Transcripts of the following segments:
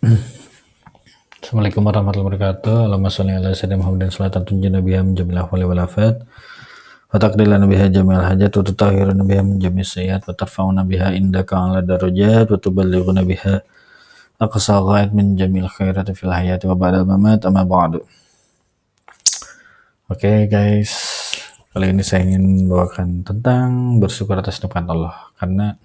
Assalamualaikum warahmatullahi wabarakatuh. Allahumma sholli ala sayyidina Muhammadin salatan tunjina biha min jamil ahwali wal afat wa taqdilana biha jami'al hajat wa tutahhiruna biha min jami'is sayyiat wa tarfa'una biha indaka ala darajat wa tuballighuna biha aqsa ghayat min jami'il khairati fil hayati wa ba'dal mamat amma ba'du. Oke guys, kali ini saya ingin membawakan tentang bersyukur atas nikmat Allah, karena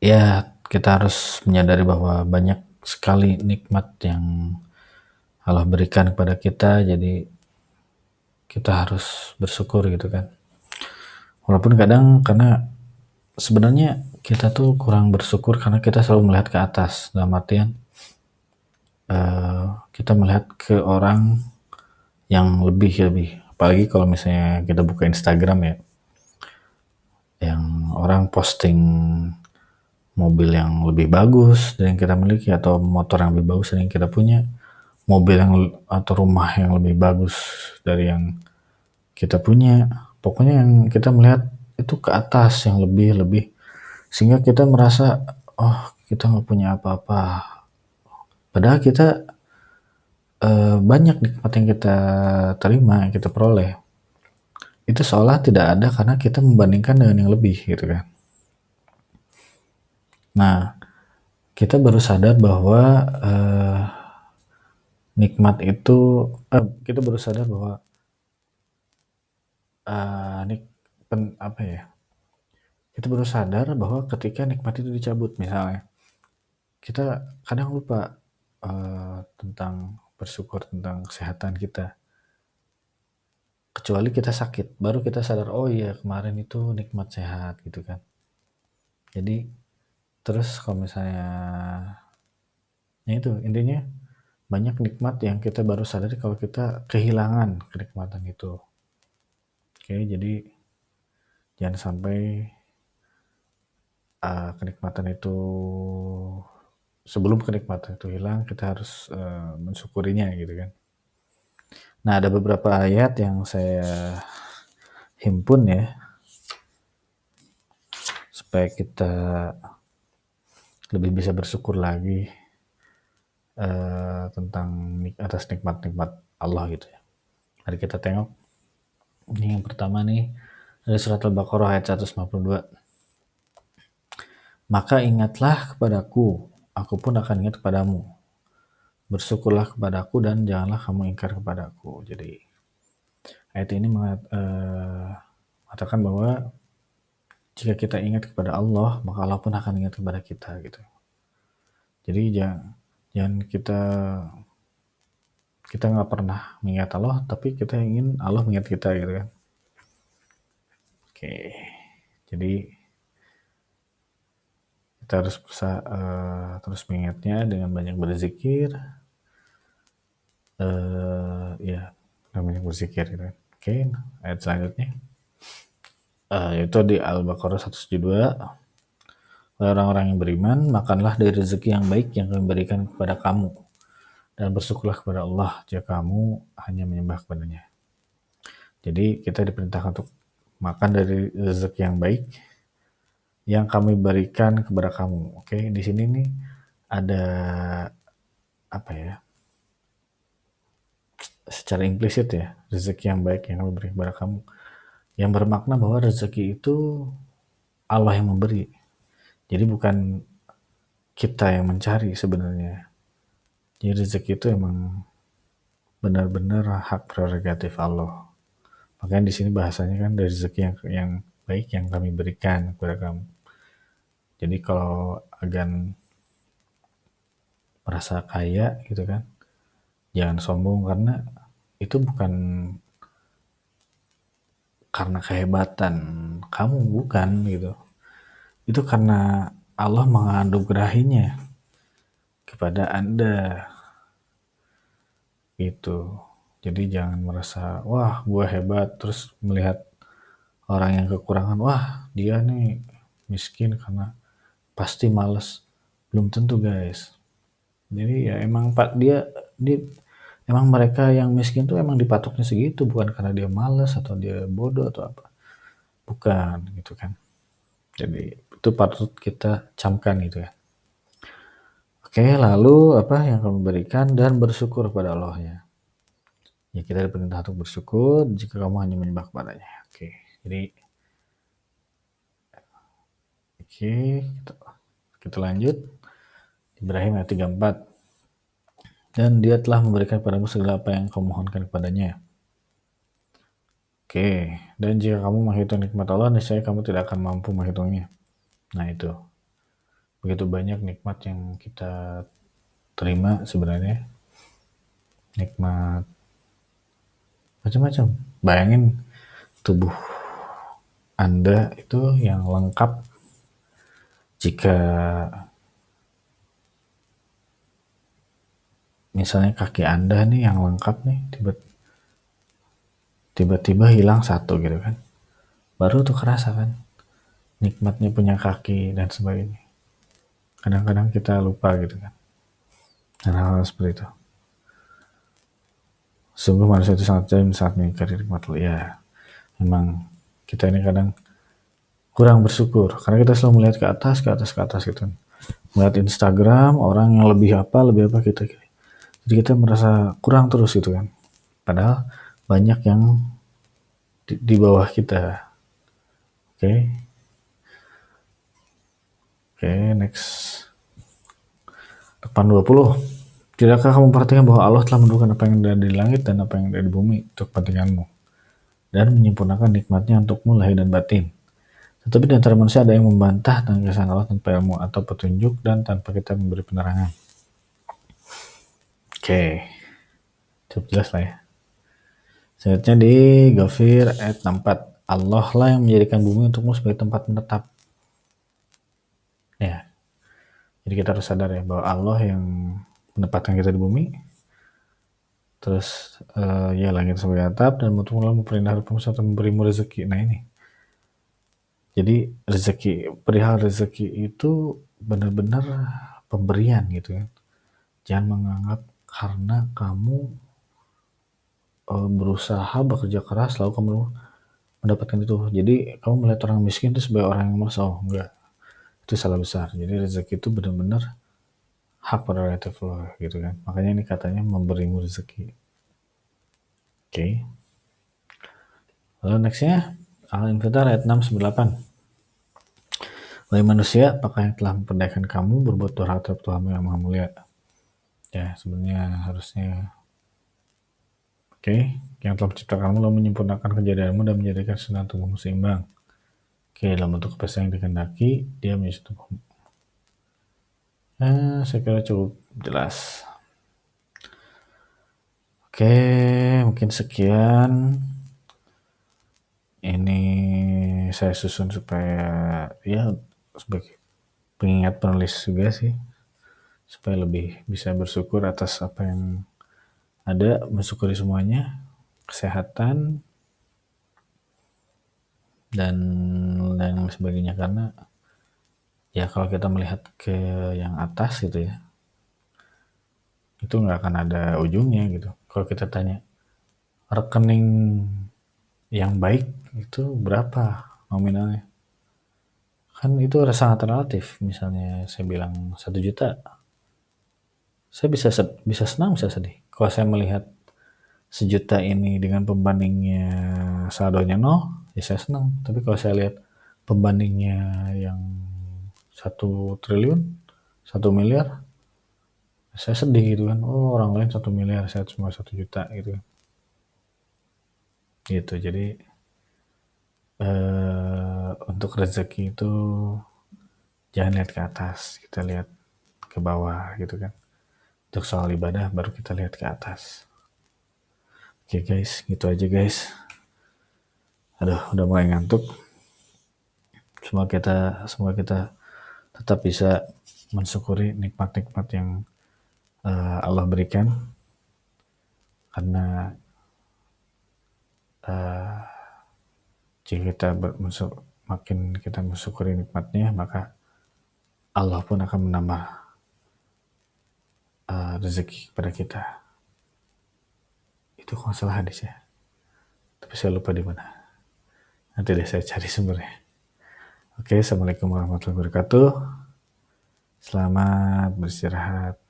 ya kita harus menyadari bahwa banyak sekali nikmat yang Allah berikan kepada kita, jadi kita harus bersyukur gitu kan. Walaupun kadang karena sebenarnya kita tuh kurang bersyukur karena kita selalu melihat ke atas, dalam artian kita melihat ke orang yang lebih, apalagi kalau misalnya kita buka Instagram ya, yang orang posting mobil yang lebih bagus dari yang kita miliki, atau motor yang lebih bagus dari yang kita punya, mobil yang atau rumah yang lebih bagus dari yang kita punya. Pokoknya yang kita melihat itu ke atas, yang lebih, sehingga kita merasa oh kita nggak punya apa-apa, padahal kita banyak nikmat yang kita terima, yang kita peroleh, itu seolah tidak ada karena kita membandingkan dengan yang lebih gitu kan. Nah, kita baru sadar bahwa nikmat itu kita baru sadar bahwa kita baru sadar bahwa ketika nikmat itu dicabut, misalnya kita kadang lupa tentang bersyukur tentang kesehatan kita, kecuali kita sakit baru kita sadar, oh iya kemarin itu nikmat sehat gitu kan. Jadi terus kalau misalnya ya itu intinya, banyak nikmat yang kita baru sadari kalau kita kehilangan kenikmatan itu. Oke, jadi jangan sampai kenikmatan itu, sebelum kenikmatan itu hilang, kita harus mensyukurinya gitu kan. Nah, ada beberapa ayat yang saya himpun ya, supaya kita lebih bisa bersyukur lagi tentang atas nikmat-nikmat Allah gitu ya. Mari kita tengok. Ini yang pertama nih, dari surat Al-Baqarah ayat 152. Maka ingatlah kepadaku, aku pun akan ingat kepadamu. Bersyukurlah kepadaku dan janganlah kamu ingkar kepadaku. Jadi ayat ini mengatakan bahwa jika kita ingat kepada Allah, maka Allah pun akan ingat kepada kita gitu. Jadi jangan kita nggak pernah mengingat Allah, tapi kita ingin Allah mengingat kita gitu kan. Oke, jadi kita harus berusaha terus mengingatnya dengan banyak berzikir, ya banyak berzikir gitu kan. Oke, ayat selanjutnya yaitu di Al-Baqarah 172. Oleh orang-orang yang beriman, makanlah dari rezeki yang baik yang kami berikan kepada kamu, dan bersyukurlah kepada Allah jika kamu hanya menyembah kepadanya. Jadi kita diperintahkan untuk makan dari rezeki yang baik yang kami berikan kepada kamu. Oke, di sini nih ada apa ya? Secara implisit ya, rezeki yang baik yang kami berikan kepada kamu, yang bermakna bahwa rezeki itu Allah yang memberi. Jadi bukan kita yang mencari sebenarnya. Jadi rezeki itu emang benar-benar hak prerogatif Allah. Makanya di sini bahasanya kan dari rezeki yang baik yang kami berikan kepada kamu. Jadi kalau agan merasa kaya gitu kan, jangan sombong, karena itu bukan karena kehebatan kamu, bukan gitu. Itu karena Allah menganugerahinya kepada Anda gitu. Jadi jangan merasa wah gue hebat terus melihat orang yang kekurangan, wah dia nih miskin karena pasti males. Belum tentu guys. Jadi ya emang dia emang mereka yang miskin tuh emang dipatoknya segitu, bukan karena dia males atau dia bodoh atau apa, bukan gitu kan. Jadi itu patut kita camkan gitu ya. Oke, lalu apa yang kamu berikan dan bersyukur pada Allah ya. Ya kita diperintah untuk bersyukur jika kamu hanya menyembah kepadanya. Oke, jadi kita lanjut. Ibrahim ayat 34. Dan dia telah memberikan padamu segala apa yang kau mohonkan kepadanya. Oke, dan jika kamu menghitung nikmat Allah, niscaya kamu tidak akan mampu menghitungnya. Nah itu, begitu banyak nikmat yang kita terima sebenarnya. Nikmat macam-macam. Bayangin tubuh Anda itu yang lengkap jika misalnya kaki Anda nih yang lengkap nih tiba-tiba hilang satu gitu kan. Baru tuh kerasa kan nikmatnya punya kaki dan sebagainya. Kadang-kadang kita lupa gitu kan. Dan hal-hal seperti itu. Sungguh manusia itu sangat jahil saat mengingkari nikmat Allah. Ya, memang kita ini kadang kurang bersyukur karena kita selalu melihat ke atas gitu. Melihat Instagram orang yang lebih apa kita. Jadi kita merasa kurang terus gitu kan. Padahal banyak yang di bawah kita. Oke, next. Depan 20. Tidakkah kamu perhatikan bahwa Allah telah menentukan apa yang ada di langit dan apa yang ada di bumi untuk kepentinganmu dan menyempurnakan nikmatnya untukmu lahir dan batin. Tetapi di antara manusia ada yang membantah tentang kesan Allah tanpa ilmu atau petunjuk dan tanpa kita memberi penerangan. Oke, cukup jelas lah ya. Selanjutnya di Ghafir ayat 64. Allah lah yang menjadikan bumi untukmu sebagai tempat menetap. Ya, jadi kita harus sadar ya bahwa Allah yang menempatkan kita di bumi. Terus ya langit sebagai atap dan untukmu memperindah hidupmu serta memberimu rezeki. Nah ini. Jadi perihal rezeki itu benar-benar pemberian gitu kan. Jangan menganggap karena kamu berusaha bekerja keras lalu kamu mendapatkan itu. Jadi kamu melihat orang miskin itu sebagai orang yang merasa enggak. Itu salah besar. Jadi rezeki itu benar-benar hak prerogatif lo gitu kan. Makanya ini katanya memberimu rezeki. Oke. Lalu nextnya Al-Infitar ayat 6-8. Wahai manusia, apakah yang telah memperdayakan kamu berbuat durhaka terhadap Tuhanmu yang maha mulia? Ya, sebenarnya harusnya yang telah menciptakanmu lalu menyempurnakan kejadianmu dan menjadikan senang tubuhmu seimbang. Dalam bentuk apa yang dikehendaki, dia menjadi tubuhmu. Saya kira cukup jelas. Mungkin sekian. Ini saya susun supaya ya sebagai pengingat penulis juga sih. Supaya lebih bisa bersyukur atas apa yang ada, mensyukuri semuanya, kesehatan, dan lain sebagainya. Karena ya kalau kita melihat ke yang atas gitu ya, itu nggak akan ada ujungnya gitu. Kalau kita tanya rekening yang baik itu berapa nominalnya, kan itu sangat relatif. Misalnya saya bilang 1 juta, saya bisa senang bisa sedih. Kalau saya melihat 1 juta ini dengan pembandingnya saldonya 0, ya saya senang. Tapi kalau saya lihat pembandingnya yang 1 triliun, 1 miliar, saya sedih gitu kan. Orang lain 1 miliar, saya cuma 1 juta gitu kan. Gitu, jadi untuk rezeki itu jangan lihat ke atas, kita lihat ke bawah gitu kan. Untuk soal ibadah baru kita lihat ke atas. Oke guys, gitu aja guys. Aduh, udah mulai ngantuk. Semoga kita tetap bisa mensyukuri nikmat-nikmat yang Allah berikan, karena jika kita makin kita mensyukuri nikmatnya, maka Allah pun akan menambah rezeki kepada kita. Itu kalau salah hadis ya, tapi saya lupa di mana. Nanti deh saya cari sumbernya. Oke, assalamualaikum warahmatullahi wabarakatuh. Selamat beristirahat.